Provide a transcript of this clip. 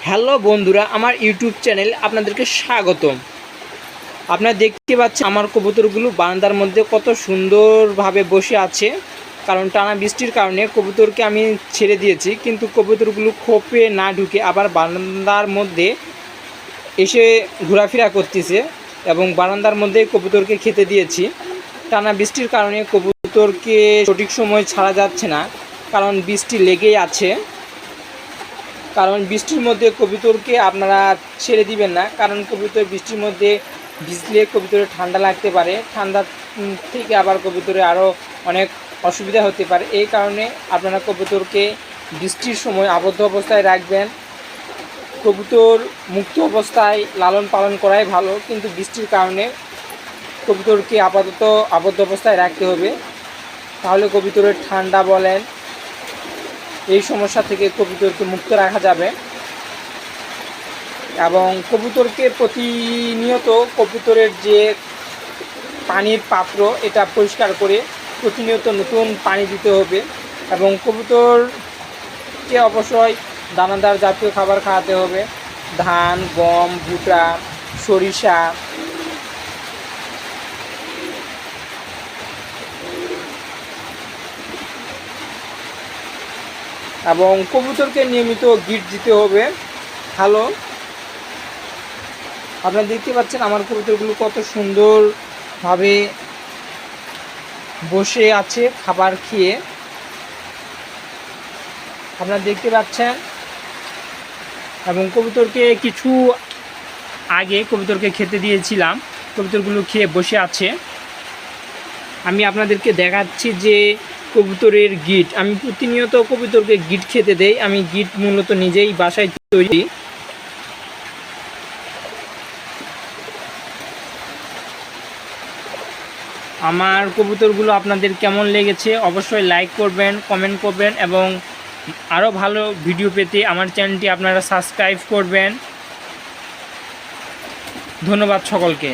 Hello বন্ধুরা, আমার YouTube channel আপনাদেরকে স্বাগতম। আপনারা দেখতে পাচ্ছেন আমার কবুতরগুলো বারান্দার মধ্যে কত সুন্দরভাবে বসে আছে। কারণ টানা বৃষ্টির কারণে কবুতরকে আমি ছেড়ে দিয়েছি, কিন্তু কবুতরগুলো খোপে না ঢুকে আবার বারান্দার মধ্যে এসে ঘোরাফেরা করতেছে এবং বারান্দার মধ্যে কবুতরকে খেতে দিয়েছি। টানা বৃষ্টির কারণে কবুতরকে সঠিক সময় ছাড়া যাচ্ছে না, কারণ বৃষ্টি লেগেই আছে। কারণ বৃষ্টির মধ্যে কবুতরকে আপনারা ছেড়ে দিবেন না, কারণ কবুতর বৃষ্টির মধ্যে ভিজলে কবুতরে ঠান্ডা লাগতে পারে, ঠান্ডা থেকে আবার কবুতরে আরও অনেক অসুবিধা হতে পারে। এই কারণে আপনারা কবুতরকে বৃষ্টির সময় আবদ্ধ অবস্থায় রাখবেন। কবুতর মুক্ত অবস্থায় লালন পালন করাই ভালো, কিন্তু বৃষ্টির কারণে কবুতরকে আপাতত আবদ্ধ অবস্থায় রাখতে হবে, তাহলে কবুতরের ঠান্ডা বলেন এই সমস্যা থেকে কবুতরকে মুক্ত রাখা যাবে। এবং কবুতরকে প্রতিনিয়ত কবুতরের যে পানির পাত্র এটা পরিষ্কার করে প্রতিনিয়ত নতুন পানি দিতে হবে। এবং কবুতরকে অবশ্যই দানাদার জাতীয় খাবার খাওয়াতে হবে, ধান, গম, ভুট্টা, সরিষা। এবং কবুতরকে নিয়মিত গিট দিতে হবে। হ্যালো, আপনারা দেখতে পাচ্ছেন আমার কবুতরগুলো কত সুন্দরভাবে বসে আছে খাবার খেয়ে, আপনারা দেখতে পাচ্ছেন। এবং কবুতরকে কিছু আগে কবুতরকে খেতে দিয়েছিলাম, কবুতরগুলো খেয়ে বসে আছে। আমি আপনাদেরকে দেখাচ্ছি যে কবুতরের গিট, আমি প্রতিনিয়ত কবুতরকে গিট খেতে দেই। আমি গিট মূলত নিজেই বাসায় তৈরি। আমার কবুতরগুলো আপনাদের কেমন লেগেছে অবশ্যই লাইক করবেন, কমেন্ট করবেন এবং আরও ভালো ভিডিও পেতে আমার চ্যানেলটি আপনারা সাবস্ক্রাইব করবেন। ধন্যবাদ সকলকে।